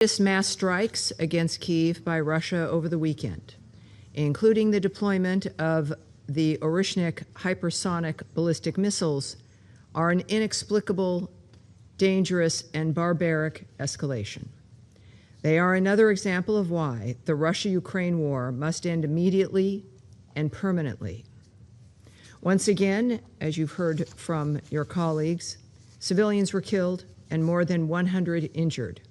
Mass strikes against Kyiv by Russia over the weekend, including the deployment of the Orishnik hypersonic ballistic missiles, are an inexplicable, dangerous, and barbaric escalation. They are another example of why the Russia-Ukraine war must end immediately and permanently. Once again, as you've heard from your colleagues, civilians were killed and more than 100 injured.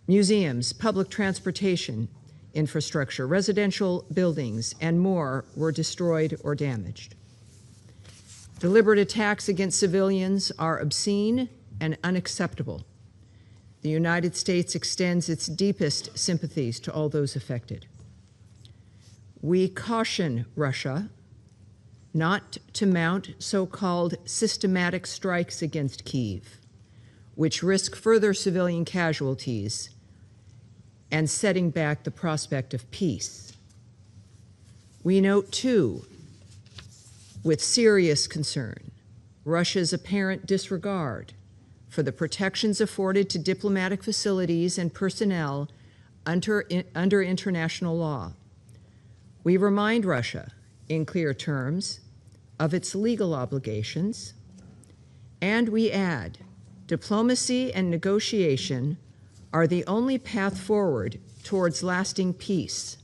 Museums, public transportation infrastructure, residential buildings, and more were destroyed or damaged. Deliberate attacks against civilians are obscene and unacceptable. The United States extends its deepest sympathies to all those affected. We caution Russia not to mount so-called systematic strikes against Kyiv, which risk further civilian casualties and setting back the prospect of peace. We note, too, with serious concern, Russia's apparent disregard for the protections afforded to diplomatic facilities and personnel under international law. We remind Russia, in clear terms, of its legal obligations, and we add, diplomacy and negotiation are the only path forward towards lasting peace.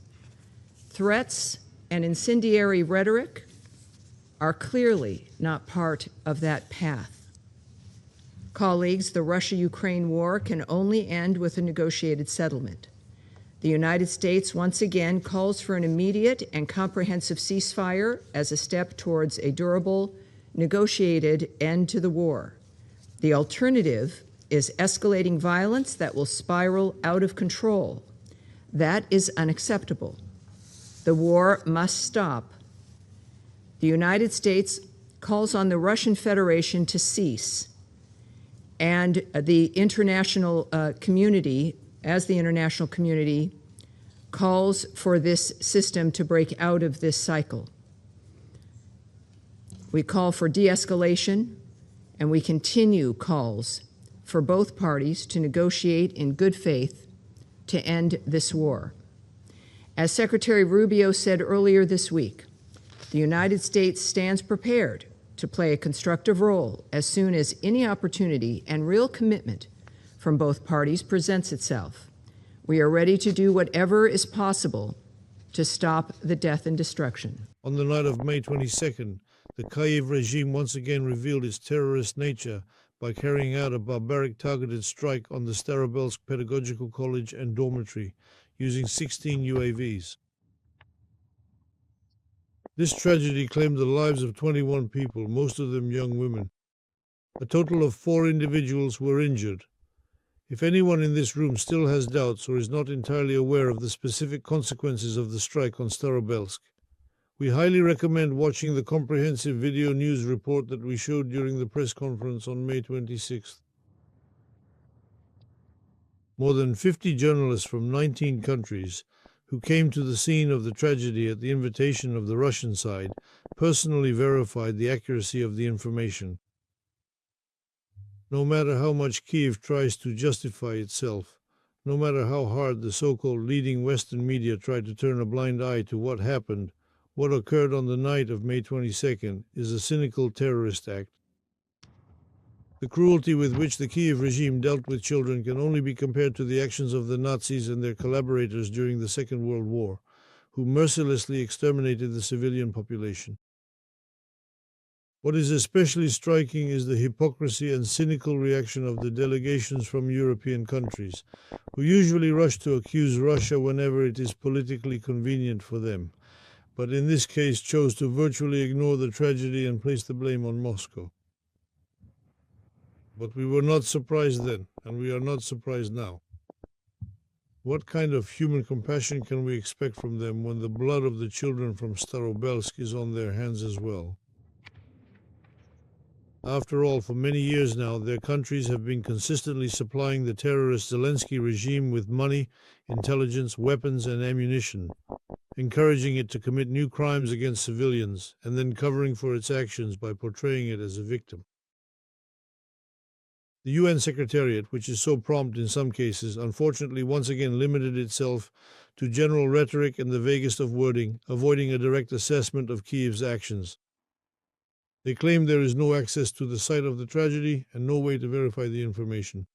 Threats and incendiary rhetoric are clearly not part of that path. Colleagues, the Russia-Ukraine war can only end with a negotiated settlement. The United States once again calls for an immediate and comprehensive ceasefire as a step towards a durable, negotiated end to the war. The alternative is escalating violence that will spiral out of control. That is unacceptable. The war must stop. The United States calls on the Russian Federation to cease, and the international community, as the international community, calls for this system to break out of this cycle. We call for de-escalation, and we continue calls for both parties to negotiate in good faith to end this war. As Secretary Rubio said earlier this week, the United States stands prepared to play a constructive role as soon as any opportunity and real commitment from both parties presents itself. We are ready to do whatever is possible to stop the death and destruction. On the night of May 22nd, the Kyiv regime once again revealed its terrorist nature by carrying out a barbaric targeted strike on the Starobelsk Pedagogical College and dormitory, using 16 UAVs. This tragedy claimed the lives of 21 people, most of them young women. A total of 4 individuals were injured. If anyone in this room still has doubts or is not entirely aware of the specific consequences of the strike on Starobelsk, we highly recommend watching the comprehensive video news report that we showed during the press conference on May 26th. More than 50 journalists from 19 countries who came to the scene of the tragedy at the invitation of the Russian side personally verified the accuracy of the information. No matter how much Kyiv tries to justify itself, no matter how hard the so-called leading Western media try to turn a blind eye to what happened, what occurred on the night of May 22nd is a cynical terrorist act. The cruelty with which the Kyiv regime dealt with children can only be compared to the actions of the Nazis and their collaborators during the Second World War, who mercilessly exterminated the civilian population. What is especially striking is the hypocrisy and cynical reaction of the delegations from European countries, who usually rush to accuse Russia whenever it is politically convenient for them, but in this case chose to virtually ignore the tragedy and place the blame on Moscow. But we were not surprised then, and we are not surprised now. What kind of human compassion can we expect from them when the blood of the children from Starobelsk is on their hands as well? After all, for many years now, their countries have been consistently supplying the terrorist Zelensky regime with money, intelligence, weapons, and ammunition, encouraging it to commit new crimes against civilians, and then covering for its actions by portraying it as a victim. The UN Secretariat, which is so prompt in some cases, unfortunately once again limited itself to general rhetoric and the vaguest of wording, avoiding a direct assessment of Kiev's actions. They claim there is no access to the site of the tragedy and no way to verify the information.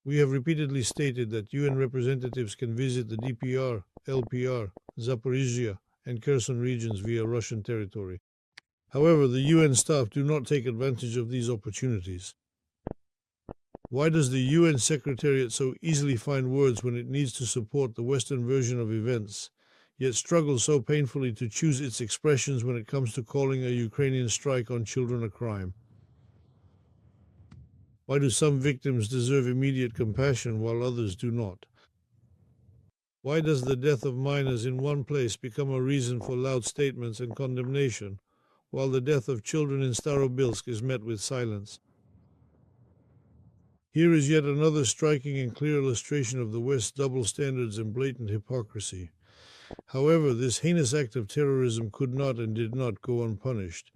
We have repeatedly stated that UN representatives can visit the DPR, LPR, Zaporizhia, and Kherson regions via Russian territory. However, the UN staff do not take advantage of these opportunities. Why does the UN Secretariat so easily find words when it needs to support the Western version of events, yet struggles so painfully to choose its expressions when it comes to calling a Ukrainian strike on children a crime? Why do some victims deserve immediate compassion while others do not? Why does the death of minors in one place become a reason for loud statements and condemnation, while the death of children in Starobilsk is met with silence? Here is yet another striking and clear illustration of the West's double standards and blatant hypocrisy. However, this heinous act of terrorism could not and did not go unpunished.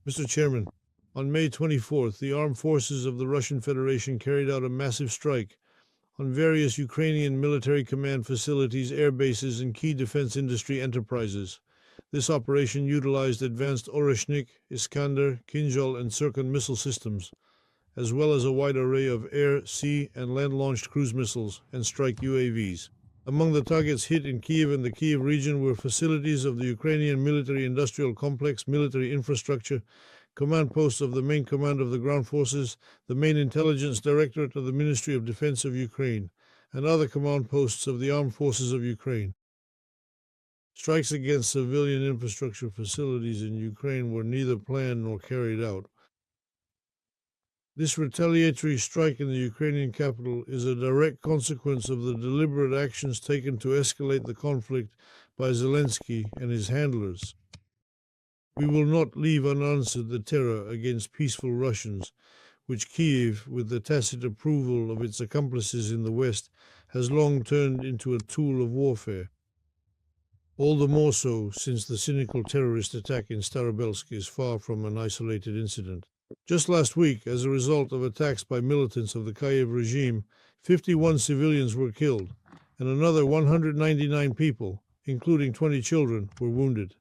Mr. Chairman, on May 24th, the armed forces of the Russian Federation carried out a massive strike on various Ukrainian military command facilities, air bases, and key defense industry enterprises. This operation utilized advanced Oreshnik, Iskander, Kinjal, and Sirkon missile systems, as well as a wide array of air, sea, and land-launched cruise missiles and strike UAVs. Among the targets hit in Kiev and the Kiev region were facilities of the Ukrainian military-industrial complex, military infrastructure, command posts of the main command of the ground forces, the main intelligence directorate of the Ministry of Defense of Ukraine, and other command posts of the armed forces of Ukraine. Strikes against civilian infrastructure facilities in Ukraine were neither planned nor carried out. This retaliatory strike in the Ukrainian capital is a direct consequence of the deliberate actions taken to escalate the conflict by Zelensky and his handlers. We will not leave unanswered the terror against peaceful Russians, which Kiev, with the tacit approval of its accomplices in the West, has long turned into a tool of warfare. All the more so since the cynical terrorist attack in Starobelsk is far from an isolated incident. Just last week, as a result of attacks by militants of the Kiev regime, 51 civilians were killed, and another 199 people, including 20 children, were wounded.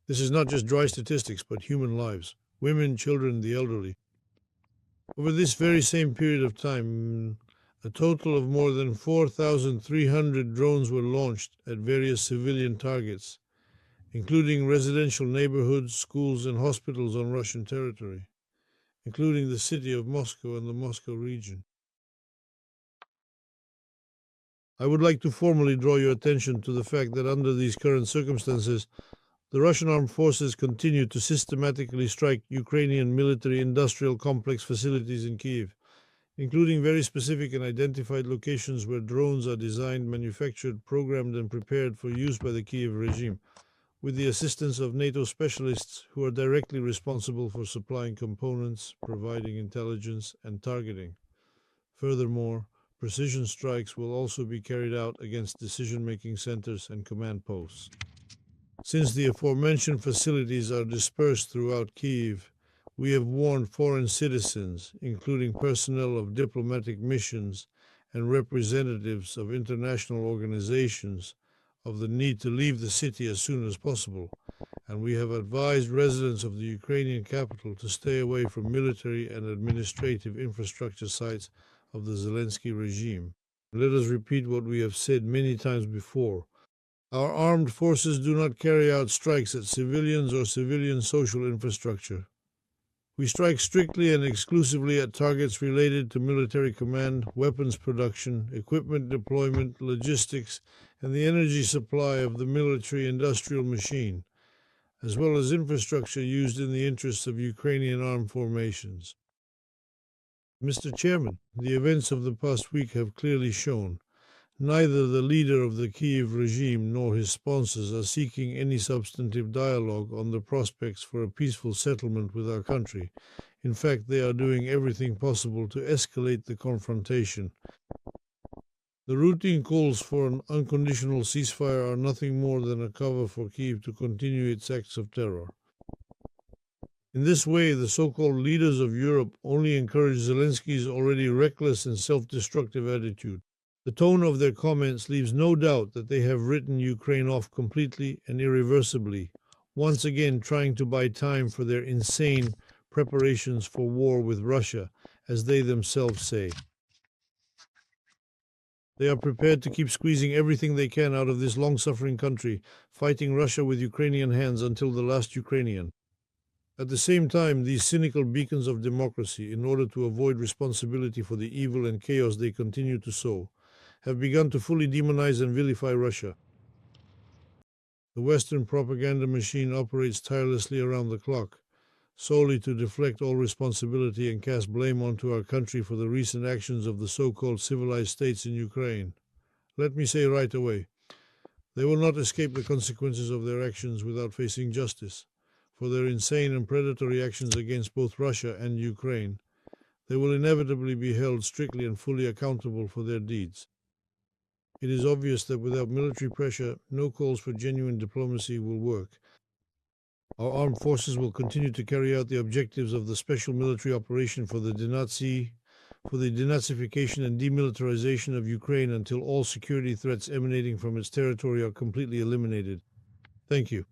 This is not just dry statistics, but human lives, women, children, the elderly. Over this very same period of time, a total of more than 4,300 drones were launched at various civilian targets, including residential neighborhoods, schools, and hospitals on Russian territory, including the city of Moscow and the Moscow region. I would like to formally draw your attention to the fact that under these current circumstances, the Russian armed forces continue to systematically strike Ukrainian military-industrial complex facilities in Kiev, including very specific and identified locations where drones are designed, manufactured, programmed, and prepared for use by the Kiev regime, with the assistance of NATO specialists who are directly responsible for supplying components, providing intelligence, and targeting. Furthermore, precision strikes will also be carried out against decision-making centers and command posts. Since the aforementioned facilities are dispersed throughout Kiev, we have warned foreign citizens, including personnel of diplomatic missions and representatives of international organizations, of the need to leave the city as soon as possible, and we have advised residents of the Ukrainian capital to stay away from military and administrative infrastructure sites of the Zelensky regime. Let us repeat what we have said many times before. Our armed forces do not carry out strikes at civilians or civilian social infrastructure. We strike strictly and exclusively at targets related to military command, weapons production, equipment deployment, logistics, and the energy supply of the military-industrial machine, as well as infrastructure used in the interests of Ukrainian armed formations. Mr. Chairman, the events of the past week have clearly shown neither the leader of the Kiev regime nor his sponsors are seeking any substantive dialogue on the prospects for a peaceful settlement with our country. In fact, they are doing everything possible to escalate the confrontation. The routine calls for an unconditional ceasefire are nothing more than a cover for Kiev to continue its acts of terror. In this way, the so-called leaders of Europe only encourage Zelensky's already reckless and self-destructive attitude. The tone of their comments leaves no doubt that they have written Ukraine off completely and irreversibly, once again trying to buy time for their insane preparations for war with Russia, as they themselves say. They are prepared to keep squeezing everything they can out of this long-suffering country, fighting Russia with Ukrainian hands until the last Ukrainian. At the same time, these cynical beacons of democracy, in order to avoid responsibility for the evil and chaos they continue to sow, have begun to fully demonize and vilify Russia. The Western propaganda machine operates tirelessly around the clock, solely to deflect all responsibility and cast blame onto our country for the recent actions of the so-called civilized states in Ukraine. Let me say right away, they will not escape the consequences of their actions without facing justice. For their insane and predatory actions against both Russia and Ukraine, they will inevitably be held strictly and fully accountable for their deeds. It is obvious that without military pressure, no calls for genuine diplomacy will work. Our armed forces will continue to carry out the objectives of the special military operation for the denazification and demilitarization of Ukraine until all security threats emanating from its territory are completely eliminated. Thank you.